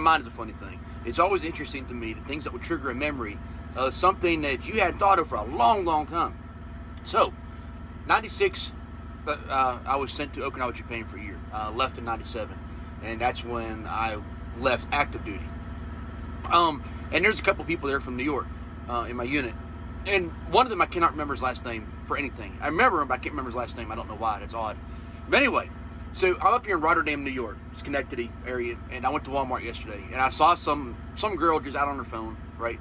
mind is a funny thing. It's always interesting to me, the things that would trigger a memory of something that you hadn't thought of for a long, long time. So, 96, I was sent to Okinawa, Japan for a year. Left in 97. And that's when I left active duty. And there's a couple people there from New York in my unit. And one of them, I cannot remember his last name for anything. I remember him, but I can't remember his last name. I don't know why. That's odd. But anyway, so I'm up here in Rotterdam, New York, Schenectady area, and I went to Walmart yesterday, and I saw some girl just out on her phone, right?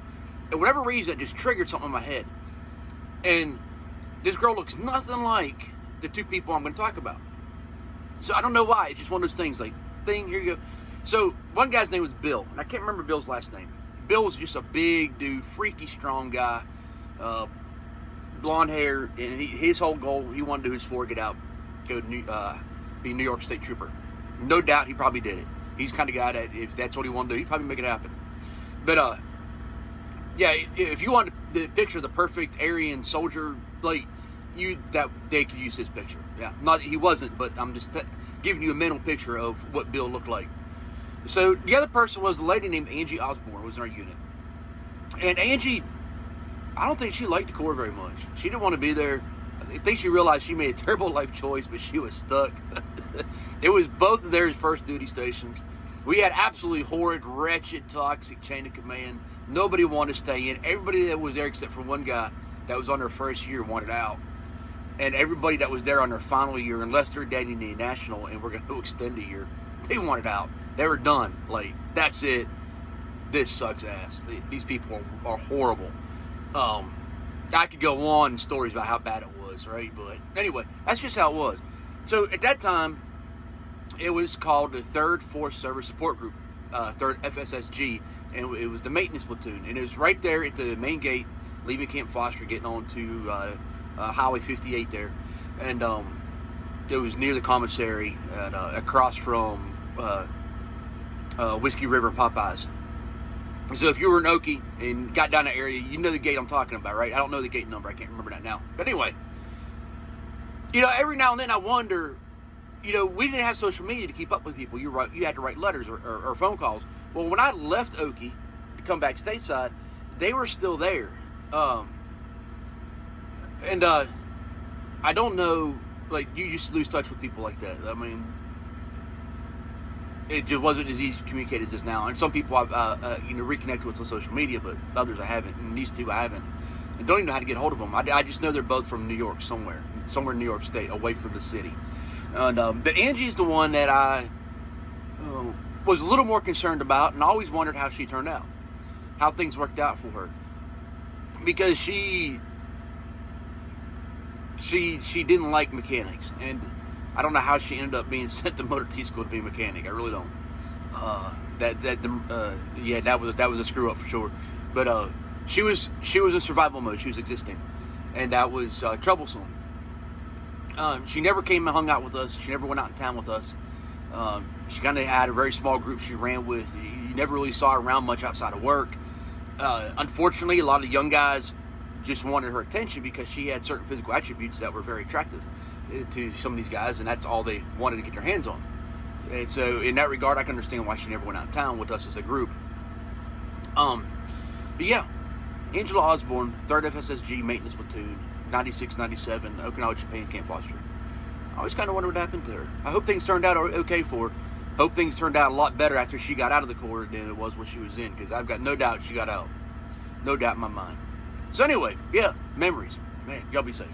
And whatever reason, it just triggered something in my head. And this girl looks nothing like the two people I'm going to talk about. So I don't know why. It's just one of those things, like, here you go. So one guy's name was Bill, and I can't remember Bill's last name. Bill was just a big dude, freaky strong guy, blonde hair, and his whole goal, he wanted to do his get out, go to be a New York State Trooper. No doubt he probably did it. He's the kind of guy that if that's what he wanted to do, he'd probably make it happen. But yeah, if you want to picture the perfect Aryan soldier, like they could use his picture. Yeah, not he wasn't, but I'm just giving you a mental picture of what Bill looked like. So the other person was a lady named Angie Osborne, was in our unit. And Angie, I don't think she liked the Corps very much. She didn't want to be there. I think she realized she made a terrible life choice, but she was stuck. It was both of their first duty stations. We had absolutely horrid, wretched, toxic chain of command. Nobody wanted to stay in. Everybody that was there except for one guy that was on their first year wanted out. And everybody that was there on their final year, unless they're dating the national and we're going to extend a year, they wanted out. They were done. Like, that's it. This sucks ass. These people are horrible. I could go on in stories about how bad it was, right? But anyway, that's just how it was. So at that time, it was called the 3rd Force Service Support Group, 3rd FSSG, and it was the maintenance platoon. And it was right there at the main gate, leaving Camp Foster, getting on to Highway 58 there. And it was near the commissary, and, across from Whiskey River and Popeyes. So if you were in Okie and got down that area, you know the gate I'm talking about, right? I don't know the gate number. I can't remember that now. But anyway, every now and then I wonder, we didn't have social media to keep up with people. You had to write letters or phone calls. Well, when I left Okie to come back stateside, they were still there. And I don't know, like, you just lose touch with people like that. I mean, it just wasn't as easy to communicate as it is now. And some people I've reconnected with on social media, but others I haven't. And these two I haven't. And don't even know how to get hold of them. I just know they're both from New York somewhere in New York State, away from the city. And but Angie's the one that I was a little more concerned about, and always wondered how she turned out, how things worked out for her, because she didn't like mechanics, and I don't know how she ended up being sent to Motor T School to be a mechanic. I really don't. That was a screw up for sure. But she was in survival mode. She was existing, and that was troublesome. She never came and hung out with us. She never went out in town with us. She kind of had a very small group she ran with. You never really saw her around much outside of work. Unfortunately, a lot of young guys just wanted her attention because she had certain physical attributes that were very attractive to some of these guys, and that's all they wanted to get their hands on. And so in that regard, I can understand why she never went out of town with us as a group. But yeah, Angela Osborne, 3rd FSSG Maintenance Platoon, 96, 97, Okinawa, Japan, Camp Foster. I always kind of wondered what happened to her. I hope things turned out okay for her. Hope things turned out a lot better after she got out of the Corps than it was when she was in, because I've got no doubt she got out. No doubt in my mind. So anyway, yeah, memories. Man, y'all be safe.